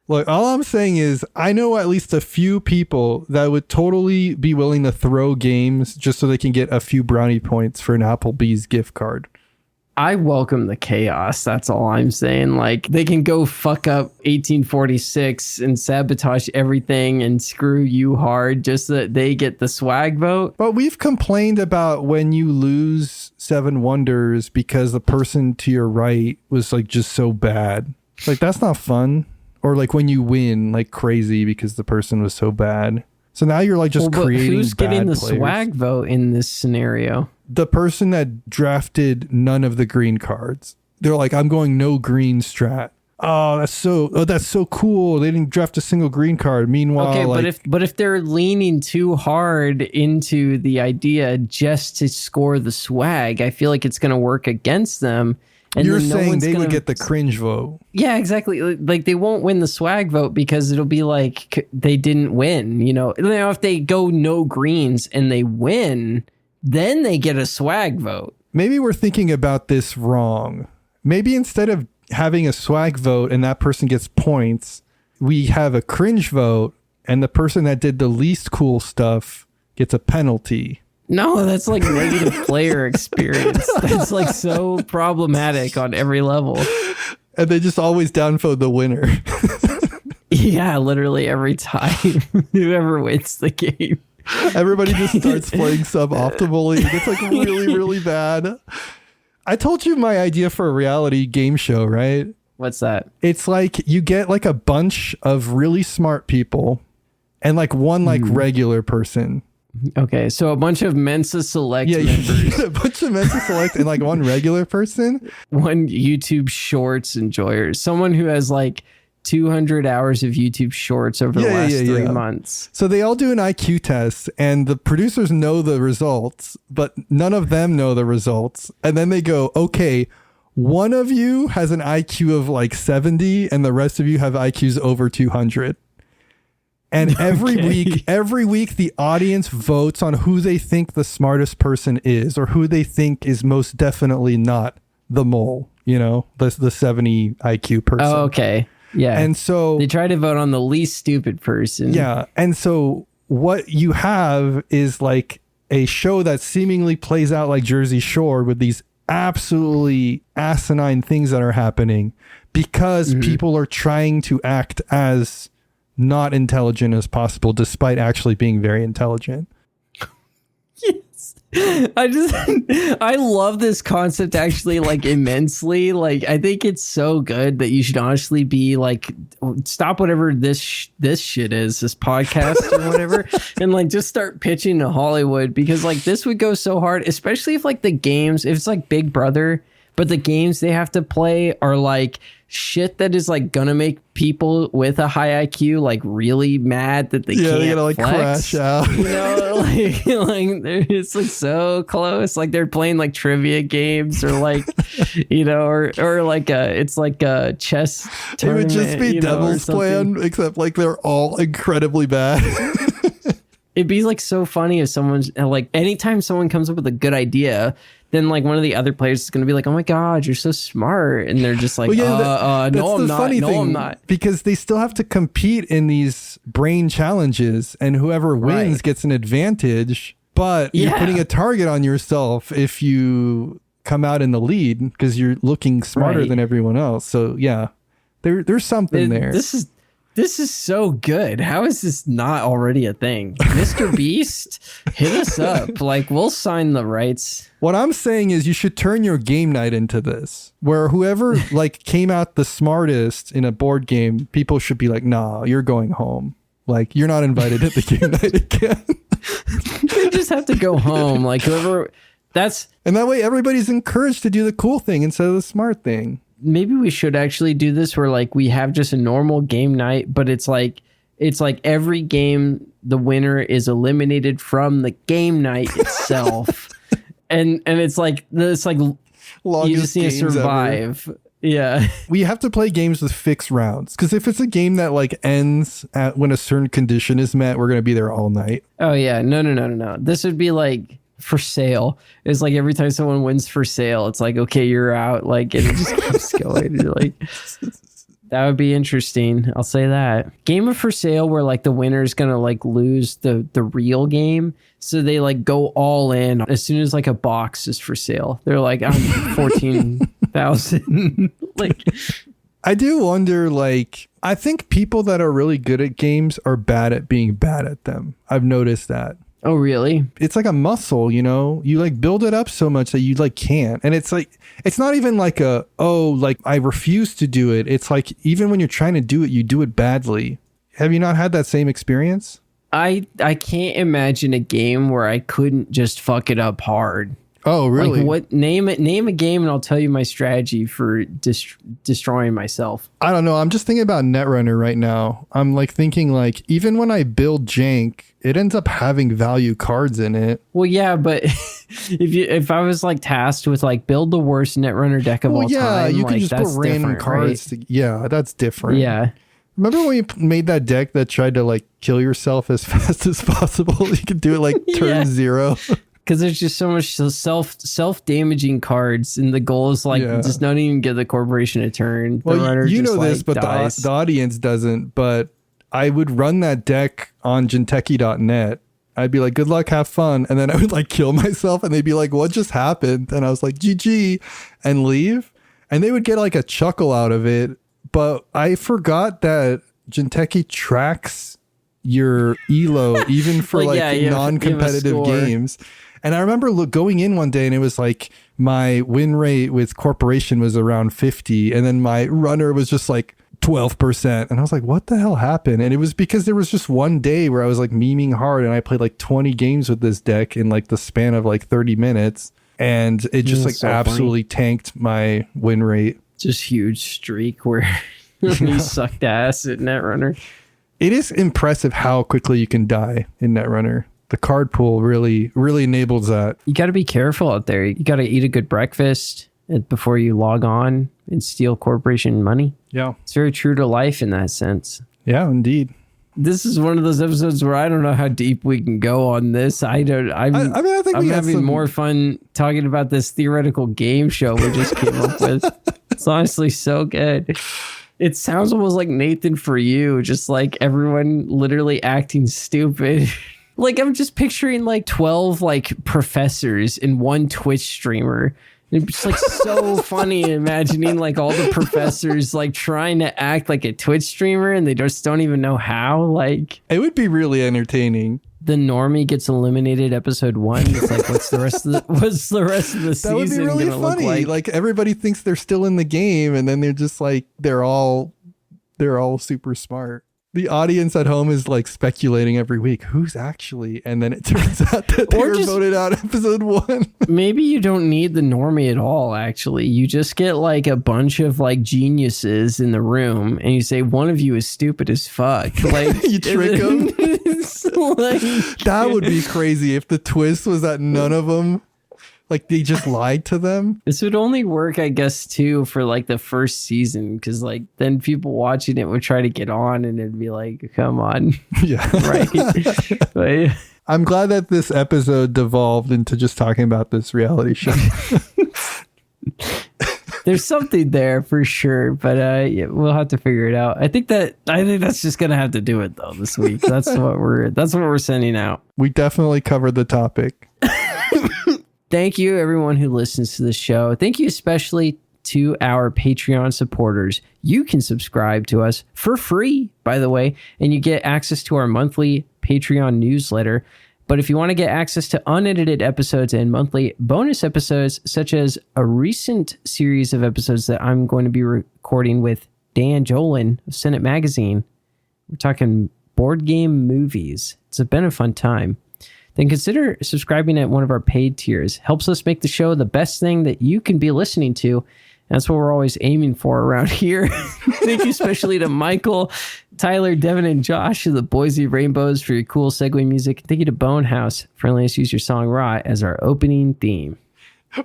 Look, all I'm saying is I know at least a few people that would totally be willing to throw games just so they can get a few brownie points for an Applebee's gift card. I welcome the chaos. That's all I'm saying. Like they can go fuck up 1846 and sabotage everything and screw you hard just so that they get the swag vote. But we've complained about when you lose Seven Wonders because the person to your right was like just so bad. Like that's not fun. Or like when you win like crazy because the person was so bad. So now you're like just but creating who's getting the players. swag vote in this scenario? The person that drafted none of the green cards. They're like, I'm going no green strat. Oh, that's so cool. They didn't draft a single green card. Meanwhile, okay, but if they're leaning too hard into the idea just to score the swag, I feel like it's going to work against them. And you're then saying they would get the cringe vote. Yeah, exactly. Like they won't win the swag vote because it'll be like they didn't win. Now if they go no greens and they win, then they get a swag vote. Maybe we're thinking about this wrong. Maybe instead of having a swag vote and that person gets points, we have a cringe vote and the person that did the least cool stuff gets a penalty. No, that's like negative player experience. That's like so problematic on every level. And they just always downvote the winner. Yeah, literally every time. Whoever wins the game. Everybody just starts playing suboptimally. It gets like really, really bad. I told you my idea for a reality game show, right? What's that? It's like you get like a bunch of really smart people and like one like regular person. Okay, so a bunch of Mensa Select members. A bunch of Mensa Select and like one regular person. One YouTube Shorts enjoyer. Someone who has like 200 hours of YouTube Shorts over the last 3 months. So they all do an IQ test and the producers know the results, but none of them know the results. And then they go, okay, one of you has an IQ of like 70 and the rest of you have IQs over 200. And every week, the audience votes on who they think the smartest person is or who they think is most definitely not the mole, the 70 IQ person. Oh, okay. Yeah. And so they try to vote on the least stupid person. Yeah. And so what you have is like a show that seemingly plays out like Jersey Shore with these absolutely asinine things that are happening because people are trying to act as not intelligent as possible despite actually being very intelligent. Yes. I love this concept actually like immensely. Like I think it's so good that you should honestly be like stop whatever this shit is, this podcast or whatever, and like just start pitching to Hollywood because like this would go so hard, especially if like the games, if it's like Big Brother, but the games they have to play are like shit that is like gonna make people with a high IQ like really mad that they can't they gotta like flex, crash out. like it's like so close. Like they're playing like trivia games or like or like it's like a chess tournament. It would just be Devil's Plan, except like they're all incredibly bad. It'd be like so funny if someone's like anytime someone comes up with a good idea, then like one of the other players is going to be like, oh my God, you're so smart. And they're just like, no, I'm not. No, I'm not. Because they still have to compete in these brain challenges and whoever wins gets an advantage. But you're putting a target on yourself if you come out in the lead because you're looking smarter than everyone else. So yeah, there's something there. This is so good. How is this not already a thing? Mr. Beast, hit us up. Like, we'll sign the rights. What I'm saying is you should turn your game night into this, where whoever like came out the smartest in a board game, people should be like, nah, you're going home. Like, you're not invited to the game night again. They just have to go home. Like, whoever... And that way everybody's encouraged to do the cool thing instead of the smart thing. Maybe we should actually do this where like we have just a normal game night, but it's like every game the winner is eliminated from the game night itself. and it's like you just need to survive. Ever. Yeah. We have to play games with fixed rounds because if it's a game that like ends at when a certain condition is met, we're going to be there all night. Oh yeah. No. This would be like for sale. It's like every time someone wins for sale, it's like, okay, you're out. Like, and it just keeps going. You're like, that would be interesting. I'll say that. Game of for sale where like the winner's gonna like lose the real game. So they like go all in as soon as like a box is for sale. They're like, I'm 14,000. Like, I do wonder, like, I think people that are really good at games are bad at being bad at them. I've noticed that. Oh, really? It's like a muscle, you like build it up so much that you like can't. And it's like, it's not even like like I refuse to do it. It's like, even when you're trying to do it, you do it badly. Have you not had that same experience? I can't imagine a game where I couldn't just fuck it up hard. Oh, really? Like what? Name a game, and I'll tell you my strategy for destroying myself. I don't know. I'm just thinking about Netrunner right now. I'm like thinking like even when I build jank, it ends up having value cards in it. Well, yeah, but if I was like tasked with like build the worst Netrunner deck of all time, you like, can just put random cards. Right? Yeah, that's different. Yeah. Remember when you made that deck that tried to like kill yourself as fast as possible? You could do it like turn 0. Because there's just so much self-damaging cards, and the goal is like just not even give the corporation a turn. The runner you just, know this, but the audience doesn't. But I would run that deck on Jinteki.net. I'd be like, good luck, have fun. And then I would like kill myself, and they'd be like, what just happened? And I was like, GG, and leave. And they would get like a chuckle out of it. But I forgot that Jinteki tracks your elo even for non-competitive games. And I remember going in one day, and it was like my win rate with corporation was around 50, and then my runner was just like 12%. And I was like, what the hell happened? And it was because there was just one day where I was like memeing hard, and I played like 20 games with this deck in like the span of like 30 minutes. And it just like absolutely tanked my win rate. Just huge streak where you sucked ass at Netrunner. It is impressive how quickly you can die in Netrunner. The card pool really enables that. You got to be careful out there. You got to eat a good breakfast before you log on and steal corporation money. Yeah. It's very true to life in that sense. Yeah, indeed. This is one of those episodes where I don't know how deep we can go on this. I think I'm having more fun talking about this theoretical game show we just came up with. It's honestly so good. It sounds almost like Nathan For You, just like everyone literally acting stupid. Like I'm just picturing like 12 like professors in one Twitch streamer. It's just like so funny imagining like all the professors like trying to act like a Twitch streamer and they just don't even know how. Like it would be really entertaining. The normie gets eliminated episode 1. It's like what's the rest of the season? That would be really funny. Like everybody thinks they're still in the game, and then they're just like they're all super smart. The audience at home is like speculating every week who's actually, and then it turns out that they were voted out episode 1. Maybe you don't need the normie at all. Actually, you just get like a bunch of like geniuses in the room, and you say one of you is stupid as fuck. Like you trick them. Like, that would be crazy if the twist was that none of them. Like they just lied to them. This would only work, I guess, too, for like the first season, because like then people watching it would try to get on, and it'd be like, come on, yeah, right. But, I'm glad that this episode devolved into just talking about this reality show. There's something there for sure, but we'll have to figure it out. I think that's just gonna have to do it though this week. That's what we're sending out. We definitely covered the topic. Thank you, everyone who listens to the show. Thank you especially to our Patreon supporters. You can subscribe to us for free, by the way, and you get access to our monthly Patreon newsletter. But if you want to get access to unedited episodes and monthly bonus episodes, such as a recent series of episodes that I'm going to be recording with Dan Jolin of Senate Magazine, we're talking board game movies. It's been a fun time. Then consider subscribing at one of our paid tiers. Helps us make the show the best thing that you can be listening to. That's what we're always aiming for around here. Thank you especially to Michael, Tyler, Devon, and Josh of the Boise RainBeaus for your cool segue music. Thank you to Bonehouse for letting us use your song Rot as our opening theme.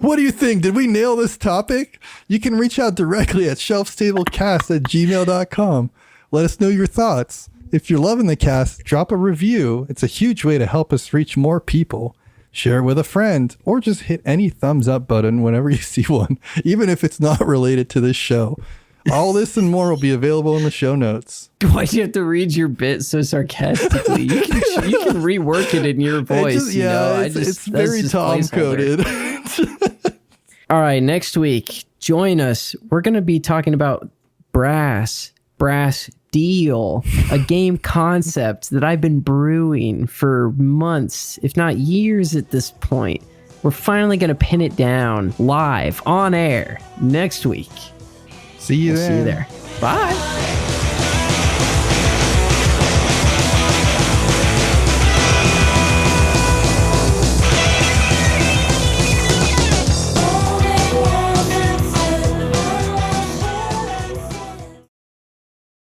What do you think? Did we nail this topic? You can reach out directly at shelfstablecast@gmail.com. Let us know your thoughts. If you're loving the cast, drop a review. It's a huge way to help us reach more people. Share it with a friend, or just hit any thumbs up button whenever you see one, even if it's not related to this show. All this and more will be available in the show notes. Why'd you have to read your bit so sarcastically? You can rework it in your voice. It's very Tom-coded. All right, next week, join us. We're going to be talking about Brass Deal, a game concept that I've been brewing for months, if not years at this point. We're finally going to pin it down live on air next week. See you there. Bye.